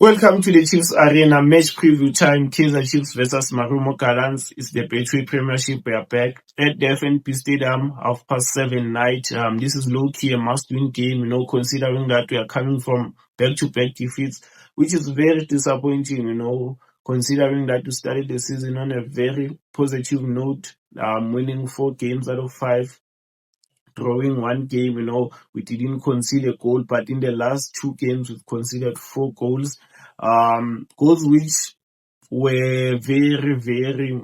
Welcome to the Chiefs Arena match preview time. Kaizer Chiefs versus Marumo Gallants. It's the Betway Premiership. We are back at the FNP Stadium, 7:30 night. This is low key a must-win game, considering that we are coming from back-to-back defeats, which is very disappointing, considering that we started the season on a very positive note, winning 4 games out of 5. Drawing 1 game, we didn't concede a goal, but in the last 2 games, we've conceded 4 goals. Goals which were very, very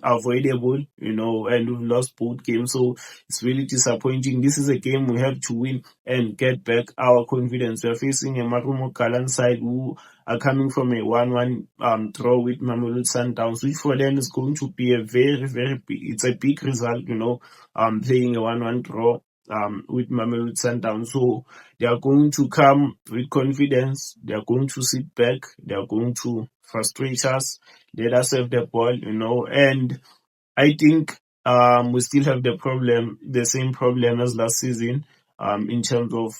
avoidable, and we've lost both games. So it's really disappointing. This is a game we have to win and get back our confidence. We're facing a Marumo Galan side who are coming from a 1-1 draw with Mamelodi Sundowns, which for them is going to be a very, very big, it's a big result, playing a 1-1 draw with Mamelodi Sundowns. So they are going to come with confidence. They are going to sit back. They are going to frustrate us. Let us have the ball, and I think we still have the same problem as last season, in terms of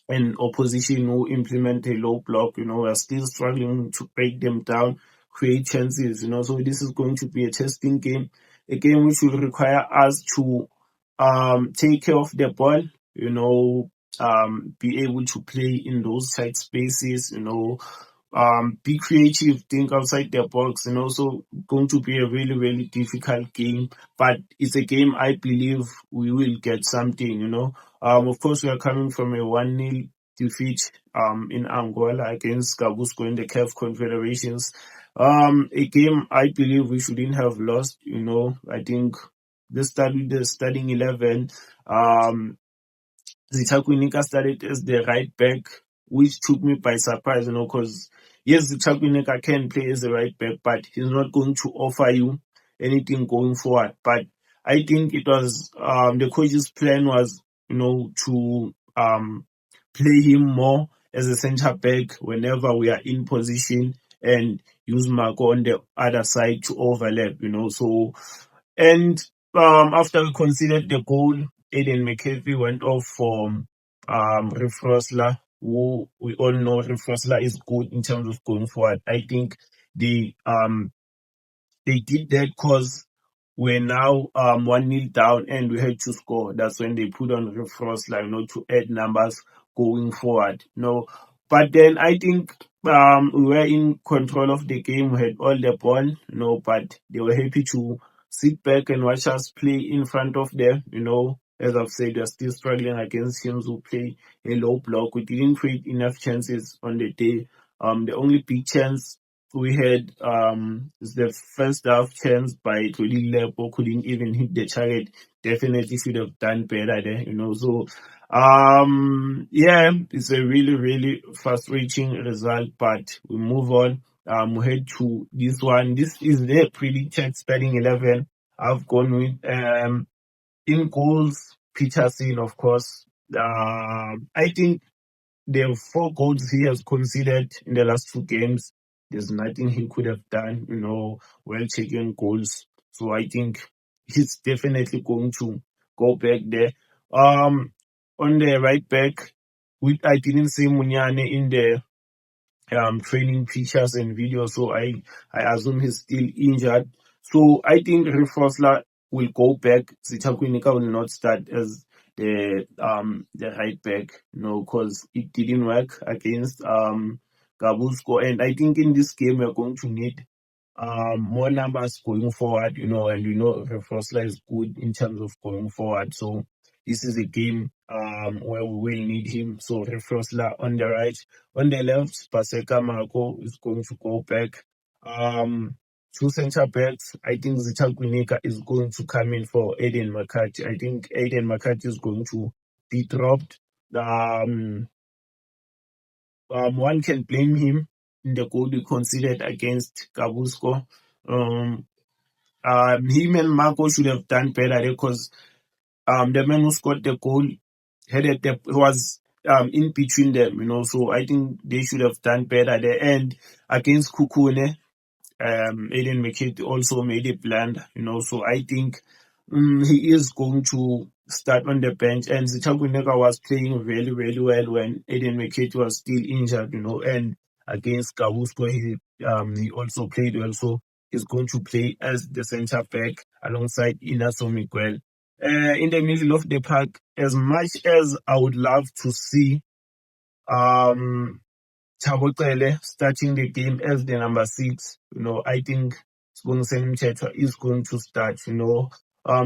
an opposition who implement a low block. We're still struggling to break them down, create chances, so this is going to be a testing game, a game which will require us to take care of the ball, be able to play in those tight spaces, be creative, think outside the box, so going to be a really, really difficult game, but it's a game I believe we will get something, Of course, we are coming from a 1-0 defeat in Angola against Gabusco in the CAF Confederations. A game I believe we shouldn't have lost, I think the starting 11, Zitakwe Nika started as the right back, which took me by surprise, because yes, Zitakwe Nika can play as a right back, but he's not going to offer you anything going forward. But I think it was the coach's plan was, to play him more as a centre back whenever we are in position and use Marco on the other side to overlap, So, and after we conceded the goal, Aiden McCarthy went off for Riff Rosler, who we all know Riff Rosler is good in terms of going forward. I think they did that because we're now 1-0 down and we had to score. That's when they put on Riff Rosler, to add numbers going forward. But then I think we were in control of the game. We had all the ball, but they were happy to sit back and watch us play in front of them. As I've said, we're still struggling against teams who play a low block. We didn't create enough chances on the day. The only big chance we had is the first half chance by Toli Lepo, couldn't even hit the target. Definitely should have done better there, So yeah, it's a really, really frustrating result, but we move on. We head to this one. This is the predicted starting 11. I've gone with in goals, Peterson, of course. I think the 4 goals he has conceded in the last 2 games, there's nothing he could have done, well taken goals. So I think he's definitely going to go back there. On the right back, I didn't see Munyane in the training pictures and videos, so I assume he's still injured. So I think Riff Rosler will go back. Zitakwe Nika will not start as the right back, because it didn't work against Gabusco. And I think in this game we're going to need more numbers going forward, and Riff Rosler is good in terms of going forward. So this is a game where we will need him. So Riff Rosler on the right. On the left, Paseka Marco is going to go back. 2 centre backs. I think Zitakwe Nika is going to come in for Aiden McCarthy. I think Aiden McCarthy is going to be dropped. One can blame him in the goal we conceded against Gabusco. Him and Marco should have done better because the man who scored the goal was in between them, so I think they should have done better there. And against Kukune, Aiden McCarthy also made a blunder, so I think he is going to start on the bench. And Zitakwe Nika was playing really, really well when Aiden McCarthy was still injured, and against Kabusko. He also played well, so he's going to play as the center back alongside Inaso Miguel. In the middle of the park, as much as I would love to see Thabo Cele starting the game as the number 6, I think Sibongiseni Mthethwa is going to start.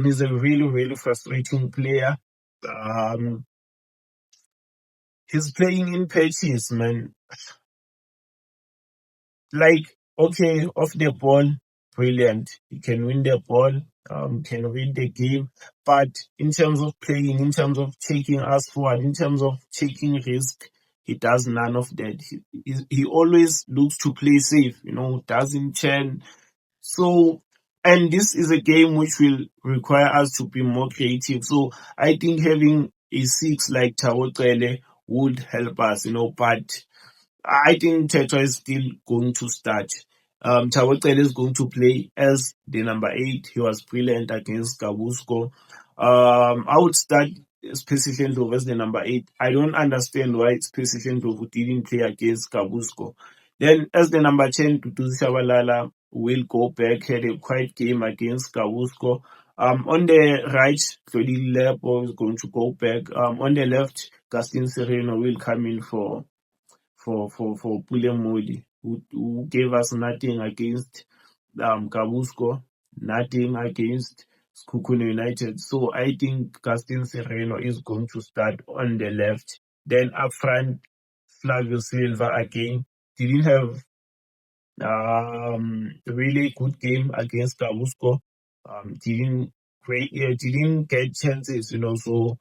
He's a really, really frustrating player. He's playing in patches, man. Like, okay, off the ball, brilliant. He can win the ball, can win the game. But in terms of playing, in terms of taking us forward, in terms of taking risk, he does none of that. He always looks to play safe, doesn't churn. So, and this is a game which will require us to be more creative. So I think having a 6 like Thabo Cele would help us, but I think Tetra is still going to start. Thabo Cele is going to play as the number 8. He was brilliant against Kabusko. I would start Spacey Ndlovu as the number 8. I don't understand why Spacey Ndlovu didn't play against Kabusko. Then as the number 10, Duduzi Shabalala will go back, had a quiet game against Kabusko. On the right, Tlodile Lepo is going to go back. On the left, Gaston Sereno will come in for Pule Moli, who gave us nothing against Kabusko, nothing against Sekhukhune United. So I think Gaston Sereno is going to start on the left. Then up front, Flavio Silva again didn't have really good game against Kabusko. Didn't get chances, so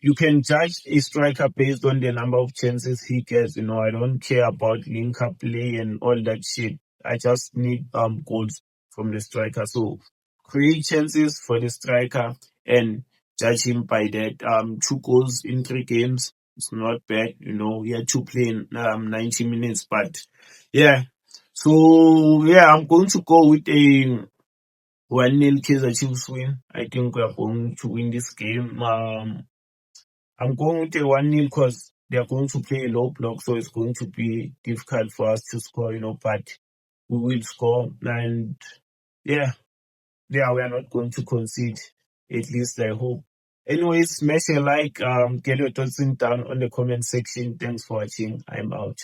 you can judge a striker based on the number of chances he gets. I don't care about link up play and all that shit. I just need goals from the striker. So create chances for the striker and judge him by that. 2 goals in 3 games. It's not bad. He had to play in 90 minutes, but yeah. So yeah, I'm going to go with a 1-0 Kaizer Chiefs win. I think we are going to win this game. I'm going with a 1-0 because they are going to play a low block, so it's going to be difficult for us to score, but we will score. And yeah, we are not going to concede. At least I hope. Anyways, smash a like, get your thoughts down on the comment section. Thanks for watching. I'm out.